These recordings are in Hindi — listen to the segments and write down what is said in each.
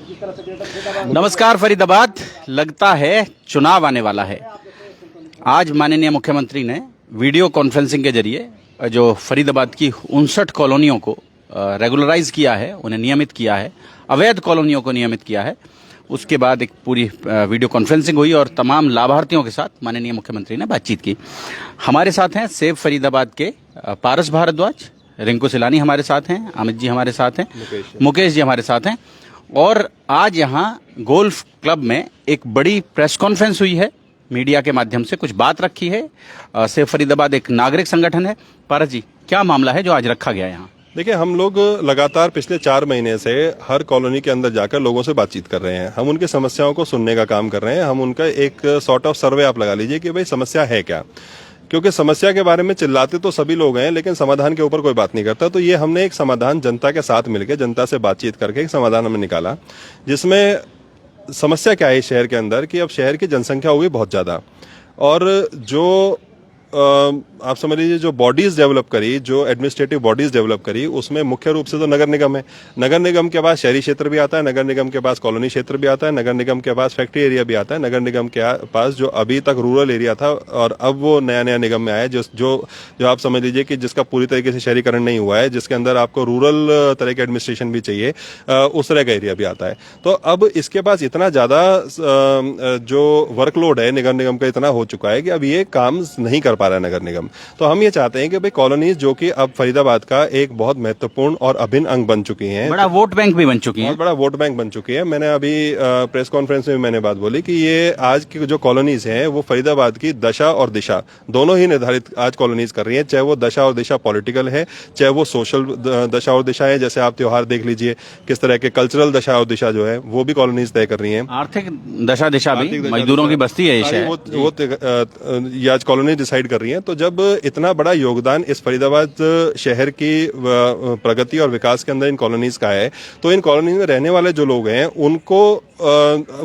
नमस्कार फरीदाबाद। लगता है चुनाव आने वाला है। आज माननीय मुख्यमंत्री ने वीडियो कॉन्फ्रेंसिंग के जरिए जो फरीदाबाद की 59 कॉलोनियों को रेगुलराइज किया है, उन्हें नियमित किया है, अवैध कॉलोनियों को नियमित किया है। उसके बाद एक पूरी वीडियो कॉन्फ्रेंसिंग हुई और तमाम लाभार्थियों के साथ माननीय मुख्यमंत्री ने बातचीत की। हमारे साथ हैं सेव फरीदाबाद के पारस भारद्वाज, रिंकू सिलानी हमारे साथ हैं, अमित जी हमारे साथ हैं, मुकेश जी हमारे साथ हैं। और आज यहाँ गोल्फ क्लब में एक बड़ी प्रेस कॉन्फ्रेंस हुई है, मीडिया के माध्यम से कुछ बात रखी है। सेव फरीदाबाद एक नागरिक संगठन है। पारस जी, क्या मामला है जो आज रखा गया यहाँ? देखिए, हम लोग लगातार पिछले 4 महीने से हर कॉलोनी के अंदर जाकर लोगों से बातचीत कर रहे हैं। हम उनकी समस्याओं को सुनने का काम कर रहे हैं। हम उनका एक सॉर्ट ऑफ सर्वे आप लगा लीजिए कि भाई समस्या है क्या, क्योंकि समस्या के बारे में चिल्लाते तो सभी लोग हैं लेकिन समाधान के ऊपर कोई बात नहीं करता। तो ये हमने एक समाधान जनता के साथ मिलकर, जनता से बातचीत करके एक समाधान हमने निकाला, जिसमें समस्या क्या है शहर के अंदर कि अब शहर की जनसंख्या हो गई बहुत ज़्यादा, और जो आप समझ लीजिए जो बॉडीज डेवलप करी, जो एडमिनिस्ट्रेटिव बॉडीज डेवलप करी, उसमें मुख्य रूप से तो नगर निगम है। नगर निगम के पास शहरी क्षेत्र भी आता है, नगर निगम के पास कॉलोनी क्षेत्र भी आता है, नगर निगम के पास फैक्ट्री एरिया भी आता है, नगर निगम के पास जो अभी तक रूरल एरिया था और अब वो नया नया निगम में आया जो आप समझ लीजिए कि जिसका पूरी तरीके से शहरीकरण नहीं हुआ है, जिसके अंदर आपको रूरल तरह के एडमिनिस्ट्रेशन भी चाहिए, उस तरह का एरिया भी आता है। तो अब इसके पास इतना ज्यादा जो वर्कलोड है नगर निगम का इतना हो चुका है कि अब ये काम नहीं कर पा रहा है नगर निगम। तो हम ये चाहते हैं कि भाई कॉलोनीज जो कि अब फरीदाबाद का एक बहुत महत्वपूर्ण और अभिन्न अंग बन चुकी हैं, बड़ा वोट बैंक भी बन चुकी हैं, बहुत बड़ा वोट बैंक बन चुकी है। मैंने अभी प्रेस कॉन्फ्रेंस में मैंने बात बोली कि ये आज की जो कॉलोनीज हैं वो फरीदाबाद की दशा और दिशा दोनों ही निर्धारित आज कॉलोनीज कर रही हैं। चाहे वो दशा और दिशा पॉलिटिकल है, चाहे वो सोशल दशा और दिशा है। जैसे आप त्योहार देख लीजिए, किस तरह के कल्चरल दशा और दिशा जो है वो भी कॉलोनीज तय कर रही है। आर्थिक दशा दिशा भी, मजदूरों की बस्ती है वो आज कॉलोनी डिसाइड कर रही है। तो जब इतना बड़ा योगदान इस फरीदाबाद शहर की प्रगति और विकास के अंदर इन कॉलोनीज का है, तो इन कॉलोनीज में रहने वाले जो लोग हैं उनको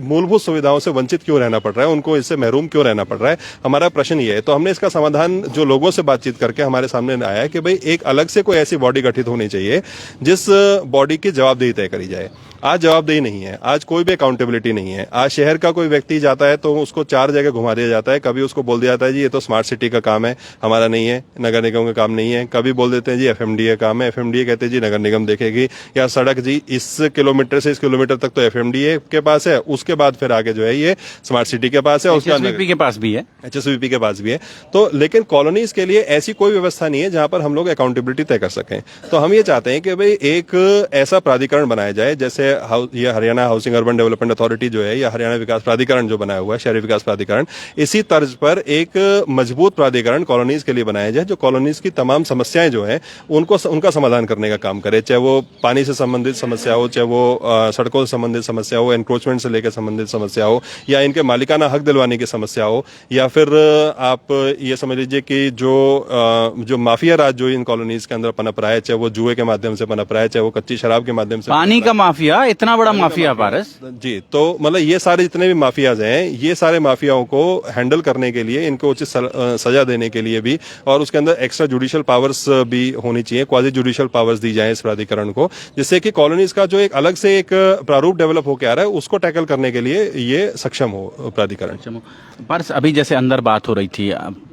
मूलभूत सुविधाओं से वंचित क्यों रहना पड़ रहा है, उनको इससे महरूम क्यों रहना पड़ रहा है, हमारा प्रश्न ये है। तो हमने इसका समाधान जो लोगों से बातचीत करके हमारे सामने आया है कि भाई एक अलग से कोई ऐसी बॉडी गठित होनी चाहिए जिस बॉडी की जवाबदेही तय करी जाए। आज जवाबदेही नहीं है, आज कोई भी अकाउंटेबिलिटी नहीं है। आज शहर का कोई व्यक्ति जाता है तो उसको 4 जगह घुमा दिया जाता है। कभी उसको बोल दिया जाता है जी ये तो स्मार्ट सिटी का काम है, हमारा नहीं है, नगर निगम का काम नहीं है। कभी बोल देते हैं जी एफएमडीए काम है, एफएमडीए कहते हैं जी नगर निगम देखेगी, या सड़क जी इस किलोमीटर से इस किलोमीटर तक तो एफएमडीए के पास है, उसके बाद फिर आगे जो है ये स्मार्ट सिटी के पास है, उसका HSVP के पास भी है, HSVP के पास भी है। तो लेकिन कॉलोनीज के लिए ऐसी कोई व्यवस्था नहीं है जहां पर हम लोग अकाउंटेबिलिटी तय कर सकें। तो हम ये चाहते हैं कि भाई एक ऐसा प्राधिकरण बनाया जाए, जैसे ये Haryana housing urban development authority जो है या हरियाणा विकास प्राधिकरण जो बनाया हुआ है, शहरी विकास प्राधिकरण, इसी तर्ज पर एक मजबूत प्राधिकरण कॉलोनीज के लिए बनाया जाए जो कॉलोनीज की तमाम समस्याएं जो है उनका समाधान करने का काम करे। चाहे वो पानी से संबंधित समस्या हो, चाहे वो सड़कों से संबंधित समस्या हो, एनक्रोचमेंट से लेकर संबंधित समस्या हो, या इनके मालिकाना हक दिलवाने की समस्या हो, या फिर आप ये समझ लीजिए कि जो माफिया राज जो इन कॉलोनीज के अंदर पनप रहा है, चाहे वो जुए के माध्यम से पनप रहा है, चाहे वो कच्ची शराब के माध्यम से, पानी का माफिया, इतना बड़ा माफिया पारस जी। तो मतलब ये सारे जितने भी माफियाज हैं, ये सारे माफियाओं को हैंडल करने के लिए, इनको उचित सजा देने के लिए भी, और उसके अंदर एक्स्ट्रा जुडिशियल पावर्स भी होनी चाहिए, क्वाजी जुडिशियल पावर्स दी जाए इस प्राधिकरण को, जिससे कि कॉलोनीज का जो एक अलग से एक प्रारूप डेवलप होकर आ रहा है उसको टैकल करने के लिए ये सक्षम हो प्राधिकरण। पारस, अभी जैसे अंदर बात हो रही थी,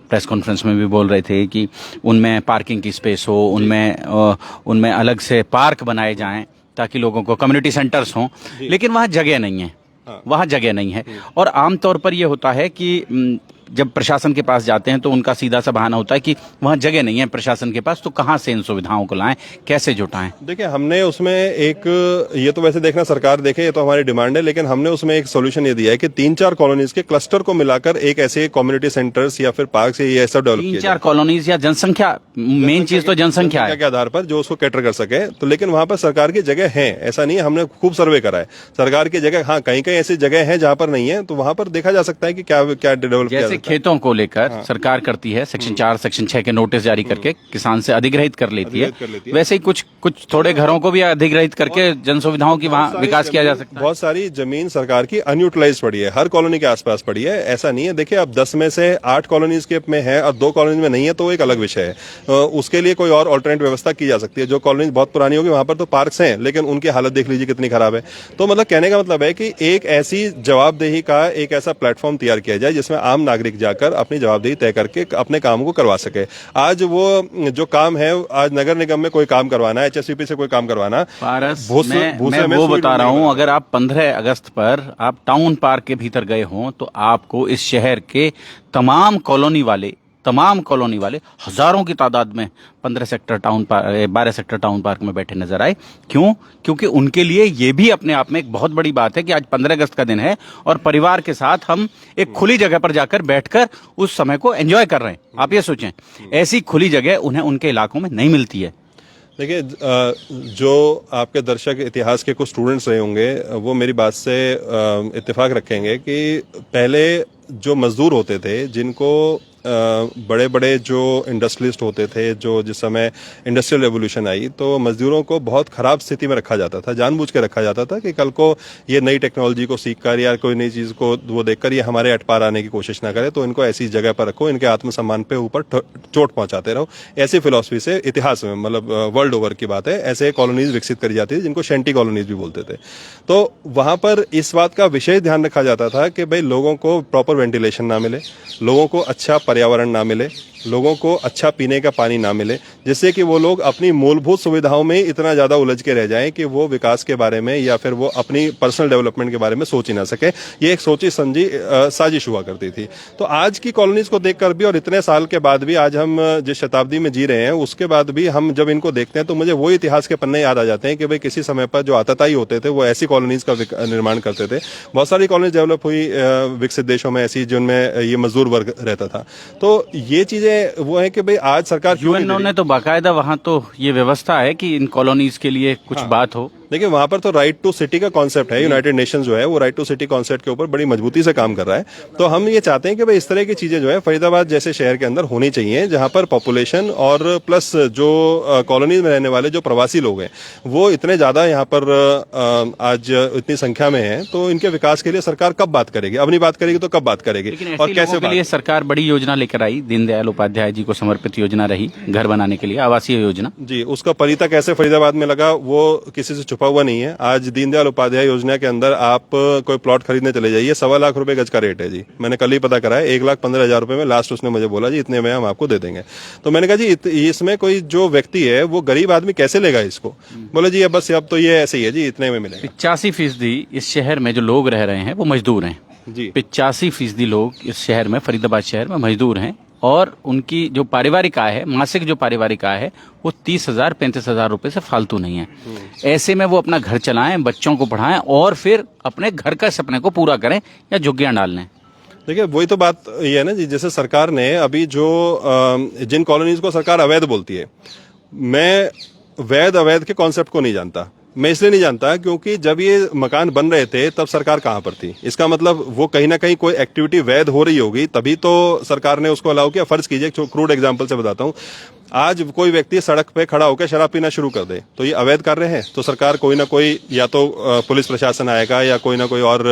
प्रेस कॉन्फ्रेंस में भी बोल रहे थे कि उनमें पार्किंग की स्पेस हो, उनमें अलग से पार्क बनाए जाएं ताकि लोगों को कम्युनिटी सेंटर्स हों, लेकिन वहाँ जगह नहीं है। वहाँ जगह नहीं है। और आमतौर पर यह होता है कि जब प्रशासन के पास जाते हैं तो उनका सीधा सा बहाना होता है कि वहाँ जगह नहीं है प्रशासन के पास, तो कहाँ से इन सुविधाओं को लाएं, कैसे जुटाएं? देखिए, हमने उसमें एक, ये तो वैसे देखना सरकार देखे, ये तो हमारी डिमांड है, लेकिन हमने उसमें एक सोल्यूशन ये दिया है कि 3-4 कॉलोनीज के क्लस्टर को मिलाकर एक ऐसे कम्युनिटी सेंटर्स या फिर पार्क से ये ऐसा डेवलप किया 3-4 कॉलोनीज या जनसंख्या, मेन चीज तो जनसंख्या है के आधार पर जो उसको कैटर कर सके। तो लेकिन वहां पर सरकार की जगह है, ऐसा नहीं है, हमने खूब सर्वे करा है सरकार की जगह। हाँ, कहीं कहीं ऐसी जगह है जहां पर नहीं है, तो वहां पर देखा जा सकता है कि क्या डेवलप किया। मिलता है। खेतों को लेकर सरकार करती है सेक्शन 4 सेक्शन 6 के नोटिस जारी करके किसान से अधिग्रहित कर लेती है, अधिग्रहित कर लेती है। वैसे ही कुछ कुछ थोड़े घरों को भी अधिग्रहित करके जन सुविधाओं की वहाँ विकास किया जा सकता है। बहुत सारी जमीन सरकार की अनयूटिलाइज पड़ी है, हर कॉलोनी के आसपास पड़ी है। ऐसा नहीं है, देखिए अब 10 में से 8 कॉलोनीज के में है और 2 कॉलोनी में नहीं है, तो वो एक अलग विषय है। उसके लिए कोई और ऑल्टरनेट व्यवस्था की जा सकती है। जो कॉलोनी बहुत पुरानी होगी वहां पर तो पार्क्स हैं, लेकिन उनकी हालत देख लीजिए कितनी खराब है। तो मतलब कहने का मतलब है कि एक ऐसी जवाबदेही का एक ऐसा प्लेटफॉर्म तैयार किया जाए जिसमें आम नागरिक जाकर अपनी जवाबदेही तय करके अपने काम को करवा सके। आज वो जो काम है, आज नगर निगम में कोई काम करवाना है, HSCP से कोई काम करवाना, पारस, भूसे मैं में वो सुई बता रहा ढूंढने हूँ, का। अगर आप 15 अगस्त पर आप टाउन पार्क के भीतर गए हों तो आपको इस शहर के तमाम कॉलोनी वाले हजारों की तादाद में 12 सेक्टर टाउन पार्क में बैठे नजर आए। क्यों? क्योंकि उनके लिए ये भी अपने आप में एक बहुत बड़ी बात है कि आज 15 अगस्त का दिन है और परिवार के साथ हम एक खुली जगह पर जाकर बैठकर उस समय को एंजॉय कर रहे हैं। आप ये सोचें, ऐसी खुली जगह उन्हें उनके इलाकों में नहीं मिलती है। देखिए, जो आपके दर्शक इतिहास के कुछ स्टूडेंट्स रहे होंगे वो मेरी बात से इत्तेफाक रखेंगे कि पहले जो मजदूर होते थे, जिनको बड़े बड़े जो इंडस्ट्रियलिस्ट होते थे, जो जिस समय इंडस्ट्रियल रेवोल्यूशन आई तो मजदूरों को बहुत खराब स्थिति में रखा जाता था, जानबूझ के रखा जाता था कि कल को ये नई टेक्नोलॉजी को सीखकर या कोई नई चीज़ को वो देखकर ये हमारे अटपार आने की कोशिश ना करे, तो इनको ऐसी जगह पर रखो, इनके आत्मसम्मान पे ऊपर चोट पहुंचाते रहो। ऐसी फिलॉसफी से इतिहास में, मतलब वर्ल्ड ओवर की बात है, ऐसे कॉलोनीज विकसित करी जाती थी जिनको शेंटी कॉलोनीज भी बोलते थे। तो वहां पर इस बात का विशेष ध्यान रखा जाता था कि भाई लोगों को प्रॉपर वेंटिलेशन ना मिले, लोगों को अच्छा पर्यावरण ना मिले, लोगों को अच्छा पीने का पानी ना मिले, जिससे कि वो लोग अपनी मूलभूत सुविधाओं में इतना ज्यादा उलझ के रह जाएं कि वो विकास के बारे में या फिर वो अपनी पर्सनल डेवलपमेंट के बारे में सोच ही ना सके। ये एक सोची समझी साजिश हुआ करती थी। तो आज की कॉलोनीज को देखकर भी और इतने साल के बाद भी, आज हम जिस शताब्दी में जी रहे हैं उसके बाद भी हम जब इनको देखते हैं तो मुझे वो इतिहास के पन्ने याद आ जाते हैं कि भाई किसी समय पर जो आतताई होते थे वो ऐसी कॉलोनीज का निर्माण करते थे। बहुत सारी कॉलोनीज डेवलप हुई विकसित देशों में ऐसी जिनमें ये मजदूर वर्ग रहता था। तो ये चीजें वो है कि भाई आज सरकार यूएनओ ने तो बाकायदा वहां तो ये व्यवस्था है कि इन कॉलोनीज के लिए कुछ बात हो। देखिए, वहां पर तो राइट टू सिटी का कॉन्सेप्ट है। यूनाइटेड नेशंस जो है वो राइट टू सिटी कॉन्सेप्ट के ऊपर बड़ी मजबूती से काम कर रहा है। तो हम ये चाहते हैं कि भाई इस तरह की चीजें जो है फरीदाबाद जैसे शहर के अंदर होनी चाहिए, जहां पर पॉपुलेशन और प्लस जो कॉलोनीज में रहने वाले जो प्रवासी लोग हैं वो इतने ज्यादा यहाँ पर आज इतनी संख्या में है। तो इनके विकास के लिए सरकार कब बात करेगी? अब नहीं बात करेगी तो कब बात करेगी और कैसे? के लिए सरकार बड़ी योजना लेकर आई, दीनदयाल उपाध्याय जी को समर्पित योजना रही, घर बनाने के लिए आवासीय योजना जी। उसका परिता कैसे फरीदाबाद में लगा वो किसी से छुपा हुआ नहीं है। आज दीनदयाल उपाध्याय योजना के अंदर आप कोई प्लॉट खरीदने चले जाइए, 1.25 लाख रुपए गज का रेट है जी। मैंने कल ही पता करा है, 1,15,000 रुपए में लास्ट उसने मुझे बोला जी इतने में हम आपको दे देंगे। तो मैंने कहा जी इसमें कोई जो व्यक्ति है वो गरीब आदमी कैसे लेगा इसको? बोले जी बस अब तो ये ऐसे ही है जी, इतने में मिलेगा। 85% इस शहर में जो लोग रह रहे हैं वो मजदूर हैं जी। 85% लोग इस शहर में, फरीदाबाद शहर में मजदूर हैं और उनकी जो पारिवारिक आय है, मासिक जो पारिवारिक आय है वो 30,000 35,000 रुपए से फालतू नहीं है। ऐसे में वो अपना घर चलाएं, बच्चों को पढ़ाएं और फिर अपने घर का सपने को पूरा करें या झुग्गियां डाल लें। देखिए, वही तो बात ये है ना जी, जैसे सरकार ने अभी जो जिन कॉलोनीज को सरकार अवैध बोलती है, मैं वैध अवैध के कॉन्सेप्ट को नहीं जानता। मैं इसलिए नहीं जानता क्योंकि जब ये मकान बन रहे थे तब सरकार कहां पर थी। इसका मतलब वो कहीं ना कहीं कोई एक्टिविटी वैध हो रही होगी, तभी तो सरकार ने उसको अलाउ किया। फर्ज कीजिए, क्रूड एग्जांपल से बताता हूं, आज कोई व्यक्ति सड़क पे खड़ा होकर शराब पीना शुरू कर दे तो ये अवैध कार्य है। तो सरकार कोई ना कोई, या तो पुलिस प्रशासन आएगा या कोई ना कोई और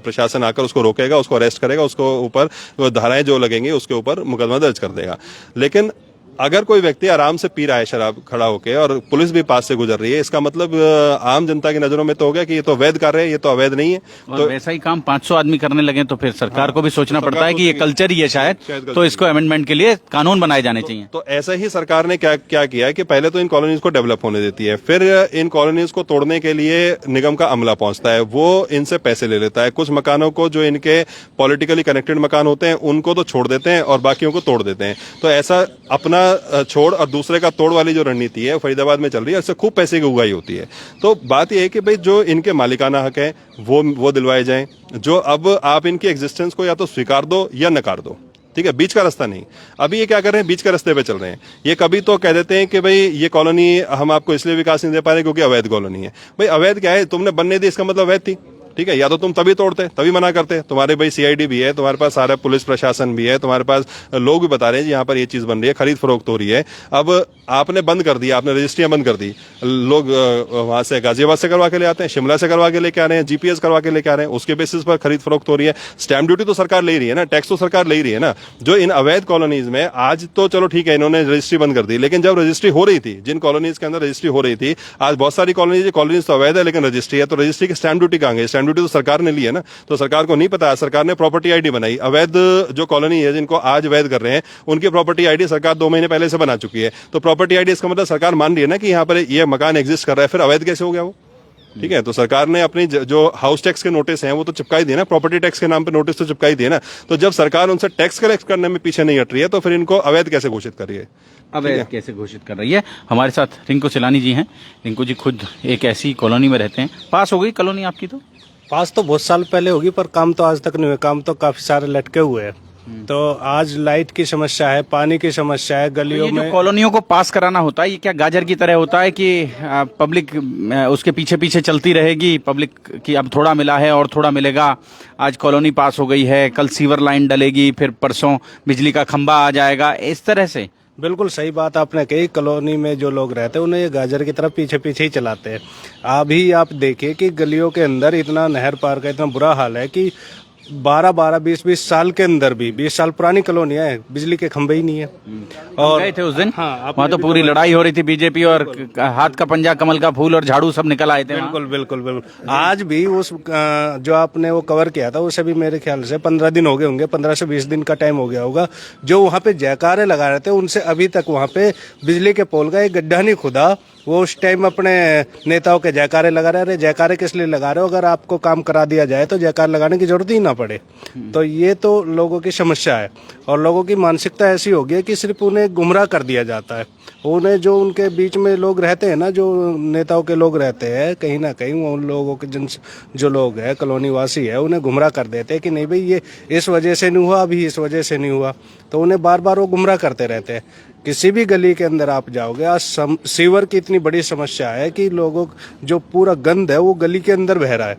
प्रशासन आकर उसको रोकेगा, उसको अरेस्ट करेगा, उसको ऊपर धाराएं जो लगेंगी उसके ऊपर मुकदमा दर्ज कर देगा। लेकिन अगर कोई व्यक्ति आराम से पी रहा है शराब खड़ा होके और पुलिस भी पास से गुजर रही है, इसका मतलब आम जनता की नजरों में तो हो गया कि ये तो अवैध कार्य है, ये तो अवैध नहीं है। तो वैसा ही काम 500 आदमी करने लगे तो फिर सरकार को भी सोचना पड़ता है कि ये कल्चर ही है शायद, तो इसको अमेंडमेंट के लिए कानून बनाए जाने चाहिए। तो ऐसा ही सरकार ने क्या किया है कि पहले तो इन कॉलोनीज को डेवलप होने देती है, फिर इन कॉलोनीज को तोड़ने के लिए निगम का अमला पहुंचता है, वो इनसे पैसे ले लेता है। कुछ मकानों को, जो इनके पॉलिटिकली कनेक्टेड मकान होते हैं, उनको तो छोड़ देते हैं और बाकियों को तोड़ देते हैं। तो ऐसा अपना छोड़ और दूसरे का तोड़ वाली जो रणनीति है फरीदाबाद में चल रही है, इससे खूब पैसे की उगाही होती है। तो बात यह है कि भाई जो इनके मालिकाना हक है वो दिलवाए जाएं। जो अब आप इनकी एग्जिस्टेंस को या तो स्वीकार दो या नकार दो, ठीक है, बीच का रास्ता नहीं। अभी ये क्या कर रहे हैं, बीच का रास्ते पे चल रहे हैं। ये कभी तो कह देते हैं कि भाई ये कॉलोनी हम आपको इसलिए विकास नहीं दे पा रहे क्योंकि अवैध कॉलोनी है। भाई अवैध क्या है? तुमने बनने दी, इसका मतलब अवैध थी। ठीक है, या तो तुम तभी तोड़ते, तभी मना करते। तुम्हारे भाई सीआईडी भी है, तुम्हारे पास सारा पुलिस प्रशासन भी है, तुम्हारे पास लोग भी बता रहे हैं यहाँ पर ये चीज बन रही है, खरीद फरोख्त हो रही है। अब आपने बंद कर दिया, आपने रजिस्ट्रियां बंद कर दी। लोग वहां से गाजियाबाद से करवा के ले आते हैं, शिमला से करवा के लेके आ रहे हैं, जीपीएस करवा के लेके आ रहे हैं, उसके बेसिस पर खरीद फरोख्त हो रही है। स्टैंप ड्यूटी तो सरकार ले रही है ना, टैक्स तो सरकार ले रही है ना। जो इन अवैध कॉलोनीज में आज तो चलो ठीक है, इन्होंने रजिस्ट्री बंद कर दी, लेकिन जब रजिस्ट्री हो रही थी, जिन कॉलोनीज के अंदर रजिस्ट्री हो रही थी, आज बहुत सारी कॉलोनीज तो अवैध है लेकिन रजिस्ट्री है, तो रजिस्ट्री की स्टैंप ड्यूटी कहां गई? स्टैंप ड्यूटी तो सरकार ने ली है ना, तो सरकार को नहीं पता। सरकार ने प्रॉपर्टी आईडी बनाई, अवैध जो कॉलोनी है जिनको आज वैध कर रहे हैं उनकी प्रॉपर्टी आईडी सरकार 2 महीने पहले से बना चुकी है। तो प्रॉपर्टी आईडी इसका मतलब सरकार मान रही है ना कि यहाँ पर ये मकान एग्जिस्ट कर रहा है, फिर अवैध कैसे हो गया वो? ठीक है, तो सरकार ने अपनी जो हाउस टैक्स के नोटिस हैं वो तो चिपकाई दिए ना, प्रॉपर्टी टैक्स के नाम पे नोटिस तो चिपकाई दिए ना। तो जब सरकार उनसे टैक्स कलेक्ट करने में पीछे नहीं हट रही है तो फिर इनको अवैध कैसे घोषित कर रही है? अवैध कैसे घोषित कर रही है? हमारे साथ रिंकू सिलानी जी हैं। रिंकू जी खुद एक ऐसी कॉलोनी में रहते हैं। पास हो गई कॉलोनी आपकी? तो पास तो बहुत साल पहले होगी, पर काम तो आज तक नहीं हुआ। काम तो काफी सारे लटके हुए हैं। तो आज लाइट की समस्या है, पानी की समस्या है, गलियों ये में। जो कॉलोनियों को पास कराना होता है, ये क्या गाजर की तरह होता है कि पब्लिक उसके पीछे पीछे चलती रहेगी? पब्लिक की अब थोड़ा मिला है और थोड़ा मिलेगा, आज कॉलोनी पास हो गई है, कल सीवर लाइन डलेगी, फिर परसों बिजली का खंबा आ जाएगा, इस तरह से? बिल्कुल सही बात आपने कही। कॉलोनी में जो लोग रहते हैं उन्हें ये गाजर की तरफ पीछे पीछे ही चलाते हैं। अभी आप देखिए कि गलियों के अंदर इतना नहर पार का इतना बुरा हाल है कि 12-12, 20-20 साल के अंदर भी 20 साल पुरानी कॉलोनियां हैं, बिजली के खंभे ही नहीं है। और गए थे उस दिन? हाँ, वहाँ तो पूरी लड़ाई हो रही थी, बीजेपी और हाथ का पंजा, कमल का फूल और झाड़ू सब निकल आए थे। बिल्कुल बिल्कुल बिल्कुल। आज भी उस जो आपने वो कवर किया था उसे भी मेरे ख्याल से 15 दिन हो गए होंगे, 15 से 20 दिन का टाइम हो गया होगा। जो वहाँ पे जयकारे लगा रहे थे उनसे अभी तक वहाँ पे बिजली के पोल का एक गड्ढा नहीं खुदा। वो उस टाइम अपने नेताओं के जयकारे लगा रहे। अरे जयकारे किस लिए लगा रहे हो? अगर आपको काम करा दिया जाए तो जयकारे लगाने की जरूरत ही ना पड़े। तो ये तो लोगों की समस्या है और लोगों की मानसिकता ऐसी हो गई है कि सिर्फ उन्हें गुमराह कर दिया जाता है। उन्हें जो उनके बीच में लोग रहते हैं ना, जो नेताओं के लोग रहते हैं, कहीं ना कहीं उन लोगों के जो लोग हैं, कॉलोनी वासी है, उन्हें गुमराह कर देते हैं कि नहीं भाई ये इस वजह से नहीं हुआ, अभी इस वजह से नहीं हुआ। तो उन्हें बार बार वो गुमराह करते रहते हैं। किसी भी गली के अंदर आप जाओगे, आज सीवर की इतनी बड़ी समस्या है कि लोगों जो पूरा गंद है वो गली के अंदर बह रहा है।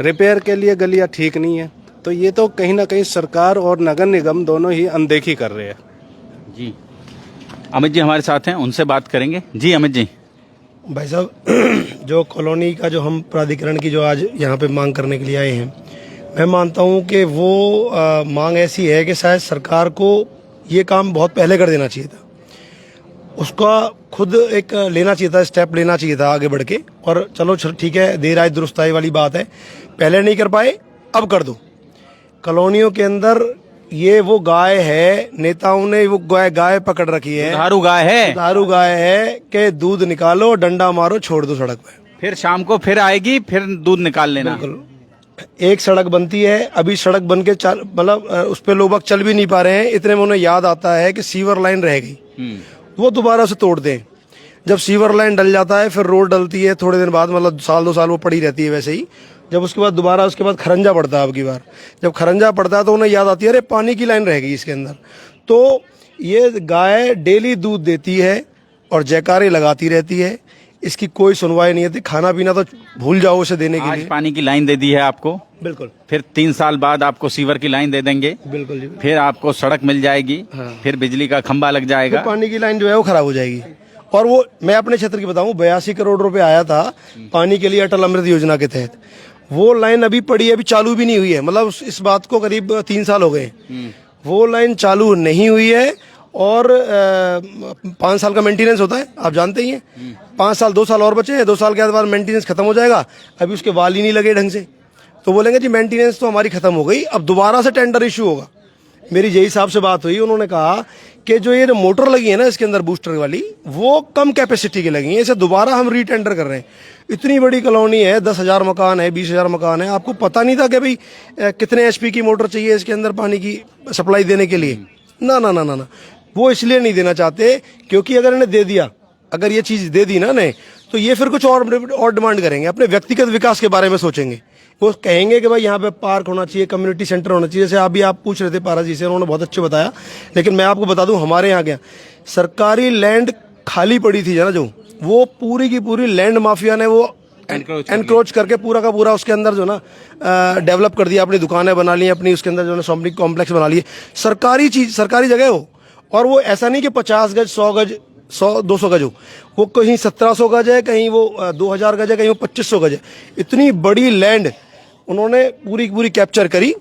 रिपेयर के लिए गलियां ठीक नहीं है। तो ये तो कहीं ना कहीं सरकार और नगर निगम दोनों ही अनदेखी कर रहे हैं। जी, अमित जी हमारे साथ हैं, उनसे बात करेंगे। जी अमित जी। भाई साहब, जो कॉलोनी का जो हम प्राधिकरण की जो आज यहाँ पे मांग करने के लिए आए हैं, मैं मानता हूँ कि वो मांग ऐसी है कि शायद सरकार को ये काम बहुत पहले कर देना चाहिए था। उसका खुद एक लेना चाहिए था, स्टेप लेना चाहिए था आगे बढ़ के। और चलो ठीक है, देर आए दुरुस्त आए वाली बात है। पहले नहीं कर पाए, अब कर दो। कॉलोनियों के अंदर ये वो गाय है, नेताओं ने वो गाय पकड़ रखी है, दुधारू गाय है कि दूध निकालो, डंडा मारो, छोड़ दो सड़क पे। फिर शाम को फिर आएगी, फिर दूध निकाल लेना। बिल्कुल। एक सड़क बनती है, अभी सड़क बन के मतलब उस पे लोग चल भी नहीं पा रहे हैं। इतने में उन्हें याद आता है कि सीवर लाइन रह गई, वो दोबारा उसे तोड़ दें। जब सीवर लाइन डल जाता है फिर रोड डलती है, थोड़े दिन बाद, मतलब 1-2 साल वो पड़ी रहती है वैसे ही। जब उसके बाद दोबारा उसके बाद खरंजा पड़ता है। अब की बार जब खरंजा पड़ता है तो उन्हें याद आती है, अरे पानी की लाइन रह गई इसके अंदर। तो ये गाय डेली दूध देती है और जयकारे लगाती रहती है, इसकी कोई सुनवाई नहीं होती। खाना पीना तो भूल जाओ उसे देने के लिए। आज पानी की लाइन दे दी है आपको, बिल्कुल। फिर 3 साल बाद आपको सीवर की लाइन दे देंगे, बिल्कुल जी। फिर आपको सड़क मिल जाएगी, फिर बिजली का खंबा लग जाएगा, फिर पानी की लाइन जो है वो खराब हो जाएगी। और वो मैं अपने क्षेत्र की बताऊं, 82 करोड़ रुपए आया था पानी के लिए अटल अमृत योजना के तहत। वो लाइन अभी पड़ी है, अभी चालू भी नहीं हुई है। मतलब इस बात को करीब 3 साल हो गए। वो लाइन चालू नहीं हुई है और 5 साल का मेंटेनेंस होता है, आप जानते ही हैं। 5 साल, 2 साल और बचे हैं, 2 साल के बाद मेंटेनेंस खत्म हो जाएगा। अभी उसके वाल ही नहीं लगे ढंग से, तो बोलेंगे जी मेंटेनेंस तो हमारी खत्म हो गई, अब दोबारा से टेंडर इशू होगा। मेरी जेई साहब से बात हुई, उन्होंने कहा कि जो ये मोटर लगी है ना इसके अंदर बूस्टर वाली, वो कम कैपेसिटी की लगी है, इसे दोबारा हम रीटेंडर कर रहे हैं। इतनी बड़ी कॉलोनी है, 10,000 मकान है, 20,000 मकान है, आपको पता नहीं था कि भाई कितने HP की मोटर चाहिए इसके अंदर पानी की सप्लाई देने के लिए? ना ना ना ना ना, वो इसलिए नहीं देना चाहते क्योंकि अगर इन्हें दे दिया, अगर ये चीज दे दी ना ने, तो ये फिर कुछ और डिमांड करेंगे, अपने व्यक्तिगत विकास के बारे में सोचेंगे। वो कहेंगे कि भाई यहाँ पे पार्क होना चाहिए, कम्युनिटी सेंटर होना चाहिए। जैसे अभी आप पूछ रहे थे पारा जी से, उन्होंने बहुत अच्छे बताया। लेकिन मैं आपको बता दूं, हमारे यहाँ क्या सरकारी लैंड खाली पड़ी थी ना, जो वो पूरी की पूरी लैंड माफिया ने वो एनक्रोच करके पूरा का पूरा उसके अंदर जो ना डेवलप कर दिया, अपनी दुकानें बना ली, अपनी उसके अंदर जो ना शॉपिंग कॉम्प्लेक्स बना लिए, सरकारी चीज, सरकारी जगह हो। और वो ऐसा नहीं कि 50 गज 100 गज 200 गज हो, वो कहीं 1700 गज है, कहीं वो 2000 गज है, कहीं वो 2500 गज है। इतनी बड़ी लैंड उन्होंने पूरी पूरी कैप्चर करी,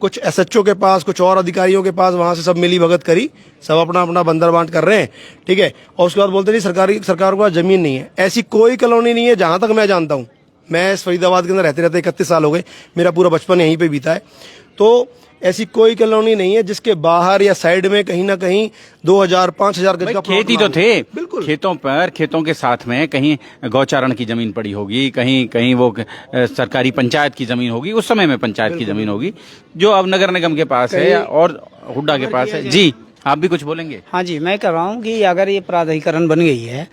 कुछ एसएचओ के पास, कुछ और अधिकारियों के पास, वहां से सब मिली भगत करी, सब अपना अपना बंदर बांट कर रहे हैं, ठीक है। और उसके बाद बोलते नहीं सरकार के पास जमीन नहीं है। ऐसी कोई कॉलोनी नहीं है, जहां तक मैं जानता हूं, मैं इस फरीदाबाद के अंदर रहते रहते 31 साल हो गए, मेरा पूरा बचपन यहीं पे बीता है, तो ऐसी कोई कॉलोनी नहीं है जिसके बाहर या साइड में कहीं ना कहीं 2000-5000 गज का खेत ही तो थे, बिल्कुल। खेतों के साथ में कहीं गौचारण की जमीन पड़ी होगी, कहीं कहीं वो सरकारी पंचायत की जमीन होगी, उस समय में पंचायत की जमीन होगी, जो अब नगर निगम के पास है और हुड्डा के पास है। जी, आप भी कुछ बोलेंगे? हाँ जी, मैं कह रहा हूँ कि अगर ये प्राधिकरण बन गई है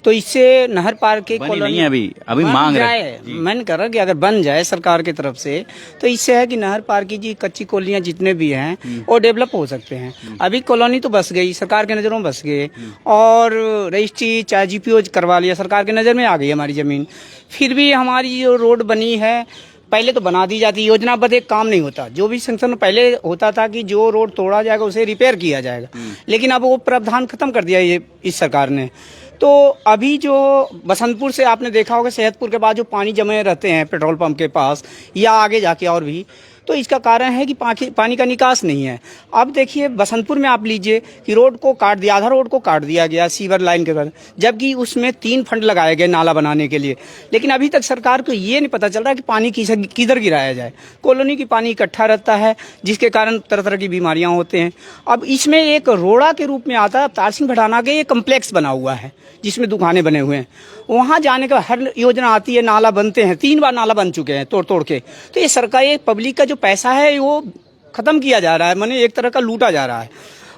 तो इससे नहर पार के बनी नहीं है अभी मांग रहे हैं। मैंने कह रहा कि अगर बन जाए सरकार की तरफ से तो इससे है कि नहर पार की जी कच्ची कॉलोनियां जितने भी हैं वो डेवलप हो सकते हैं। अभी कॉलोनी तो बस गई, सरकार के नज़रों में बस गए, और रजिस्ट्री चाहे जीपीओ करवा लिया, सरकार के नज़र में आ गई हमारी ज़मीन। फिर भी हमारी जो रोड बनी है, पहले तो बना दी जाती, योजनाबद्ध एक काम नहीं होता। जो भी सेंक्शन पहले होता था कि जो रोड तोड़ा जाएगा उसे रिपेयर किया जाएगा, लेकिन अब वो प्रावधान खत्म कर दिया ये इस सरकार ने। तो अभी जो बसंतपुर से आपने देखा होगा, सेहतपुर के बाद जो पानी जमे रहते हैं पेट्रोल पंप के पास या आगे जाके और भी, तो इसका कारण है कि पानी का निकास नहीं है। अब देखिए बसंतपुर में आप लीजिए कि रोड को काट दिया, आधा रोड को काट दिया गया सीवर लाइन के बाद, जबकि उसमें 3 फंड लगाए गए नाला बनाने के लिए, लेकिन अभी तक सरकार को ये नहीं पता चल रहा कि पानी किधर गिराया जाए। कॉलोनी की पानी इकट्ठा रहता है, जिसके कारण तरह तरह की बीमारियां होते हैं। अब इसमें एक रोड़ा के रूप में आता है, तार सिंह भटाना के ये कम्प्लेक्स बना हुआ है जिसमें दुकानें बने हुए हैं, वहां जाने का हर योजना आती है, नाला बनते हैं, 3 बार नाला बन चुके हैं तोड़ के। तो ये सरकारी पब्लिक का जो पैसा है वो खत्म किया जा रहा है, माने एक तरह का लूटा जा रहा है।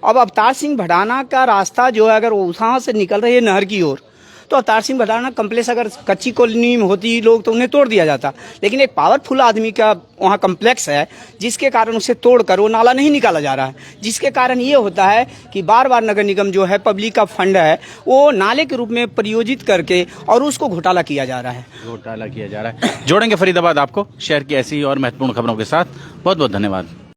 अब अवतार सिंह भटाना का रास्ता जो है, अगर वो वहां से निकल रही है नहर की ओर, तो अवतार सिंह भटाना कम्प्लेक्स अगर कच्ची कॉलोनी में होती लोग तो उन्हें तोड़ दिया जाता, लेकिन एक पावरफुल आदमी का वहाँ कम्प्लेक्स है जिसके कारण उसे तोड़कर वो नाला नहीं निकाला जा रहा है, जिसके कारण ये होता है कि बार बार नगर निगम जो है पब्लिक का फंड है वो नाले के रूप में प्रयोजित करके और उसको घोटाला किया जा रहा है। जोड़ेंगे फरीदाबाद आपको शहर की ऐसी और महत्वपूर्ण खबरों के साथ। बहुत बहुत धन्यवाद।